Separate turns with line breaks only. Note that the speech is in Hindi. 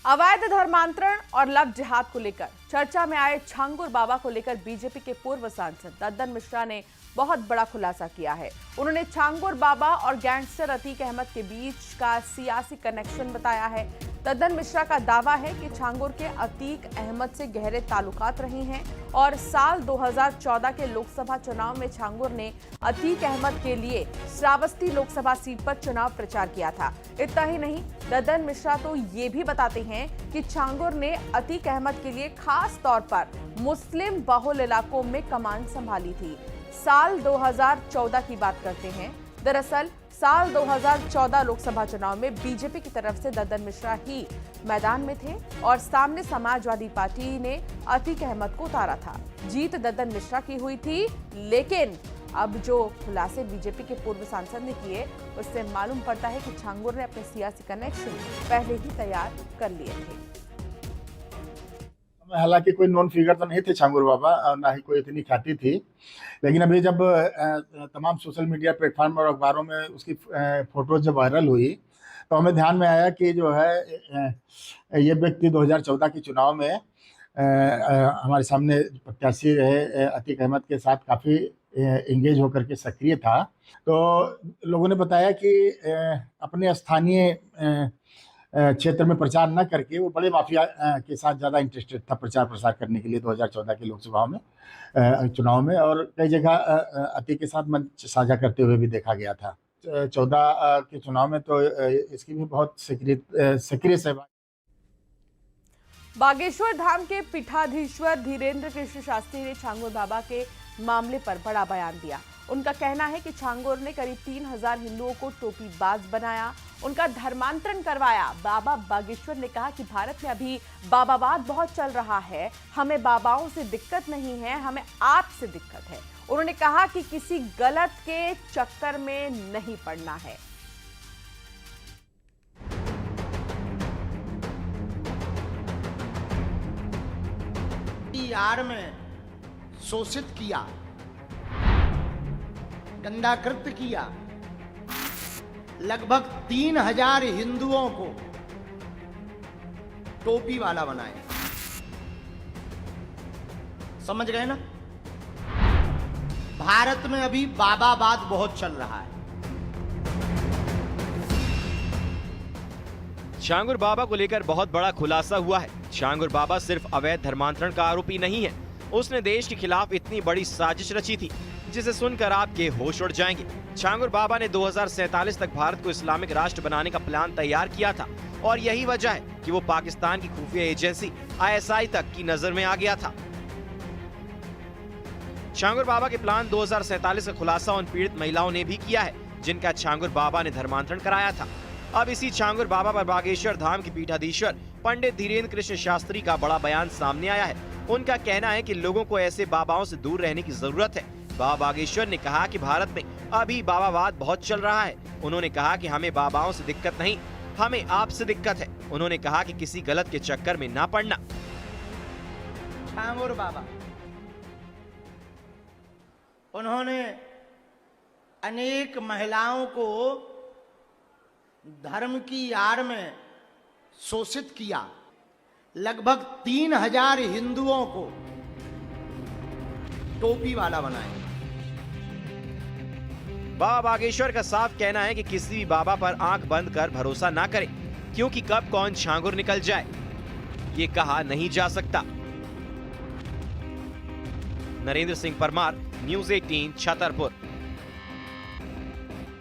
अवैध धर्मांतरण और लव जिहाद को लेकर चर्चा में आए छांगुर बाबा को लेकर बीजेपी के पूर्व सांसद दद्दन मिश्रा ने बहुत बड़ा खुलासा किया है। उन्होंने छांगुर बाबा और गैंगस्टर अतीक अहमद के बीच का सियासी कनेक्शन बताया है। दद्दन मिश्रा का दावा है कि छांगुर के अतीक अहमद से गहरे ताल्लुकात रहे हैं और साल 2014 के लोकसभा चुनाव में छांगुर ने अतीक अहमद के लिए श्रावस्ती लोकसभा सीट पर चुनाव प्रचार किया था। इतना ही नहीं, दद्दन मिश्रा तो ये भी बताते हैं कि छांगुर ने अतीक अहमद के लिए खास तौर पर मुस्लिम बहुल इलाकों में कमान संभाली थी। साल 2014 की बात करते हैं। दरअसल साल 2014 लोकसभा चुनाव में बीजेपी की तरफ से दद्दन मिश्रा ही मैदान में थे और सामने समाजवादी पार्टी ने अतीक अहमद को उतारा था। जीत दद्दन मिश्रा की हुई थी, लेकिन अब जो खुलासे बीजेपी के पूर्व सांसद ने किए उससे मालूम पड़ता है कि छांगुर ने अपने सियासी कनेक्शन पहले ही तैयार कर लिए थे।
हालांकि कोई नॉन फिगर तो नहीं थे छांगुर बाबा और ना ही कोई इतनी ख्याति थी, लेकिन अभी जब तमाम सोशल मीडिया प्लेटफॉर्म और अखबारों में उसकी फोटोज जब वायरल हुई तो हमें ध्यान में आया कि जो है ये व्यक्ति 2014 के चुनाव में हमारे सामने प्रत्याशी रहे अतीक अहमद के साथ काफ़ी इंगेज होकर के सक्रिय था। तो लोगों ने बताया कि अपने स्थानीय क्षेत्र में प्रचार न करके वो बड़े माफिया के साथ ज़्यादा इंटरेस्टेड था प्रचार प्रसार करने के लिए 2014 के लोकसभा में चुनाव में, और कई जगह अतीक के साथ मंच साझा करते हुए भी देखा गया था। 14 के चुनाव में तो इसकी भी बहुत सक्रिय सहभागी।
बागेश्वर धाम के पीठाधीश्वर धीरेन्द्र कृष्ण शास्त्री ने छांगुर बाबा के मामले पर बड़ा बयान दिया। उनका कहना है कि छांगुर ने करीब 3000 हिंदुओं को टोपीबाज बनाया, उनका धर्मांतरण करवाया। बाबा बागेश्वर ने कहा कि भारत में अभी बाबावाद बहुत चल रहा है, हमें बाबाओं से दिक्कत नहीं है, हमें आपसे दिक्कत है। उन्होंने कहा कि किसी गलत के चक्कर में नहीं पड़ना है।
यार में शोषित किया, गंदा कृत्य किया, लगभग 3000 हिंदुओं को टोपी वाला बनाया। समझ गए ना? भारत में अभी बाबावाद बहुत चल रहा है।
छांगुर बाबा को लेकर बहुत बड़ा खुलासा हुआ है। छांगुर बाबा सिर्फ अवैध धर्मांतरण का आरोपी नहीं है, उसने देश के खिलाफ इतनी बड़ी साजिश रची थी जिसे सुनकर आपके होश उड़ जाएंगे। छांगुर बाबा ने 2047 तक भारत को इस्लामिक राष्ट्र बनाने का प्लान तैयार किया था और यही वजह है कि वो पाकिस्तान की खुफिया एजेंसी ISI तक की नजर में आ गया था। छांगुर बाबा के प्लान 2047 का खुलासा उन पीड़ित महिलाओं ने भी किया है जिनका छांगुर बाबा ने धर्मांतरण कराया था। अब इसी छांगुर बाबा पर बागेश्वर धाम के पीठाधीश्वर पंडित धीरेन्द्र कृष्ण शास्त्री का बड़ा बयान सामने आया है। उनका कहना है कि लोगों को ऐसे बाबाओं से दूर रहने की जरूरत है। बाबा बागेश्वर ने कहा कि भारत में अभी बाबावाद बहुत चल रहा है। उन्होंने कहा कि हमें बाबाओं से दिक्कत नहीं, हमें आपसे दिक्कत है। उन्होंने कहा कि किसी गलत के चक्कर में ना पड़ना।
छांगुर बाबा उन्होंने अनेक महिलाओं को धर्म की आड़ में शोषित किया, लगभग 3000 हिंदुओं को टोपी वाला बनाया।
बाबा बागेश्वर का साफ कहना है कि किसी भी बाबा पर आंख बंद कर भरोसा ना करें, क्योंकि कब कौन छांगुर निकल जाए ये कहा नहीं जा सकता। नरेंद्र सिंह परमार, न्यूज़ 18, छतरपुर।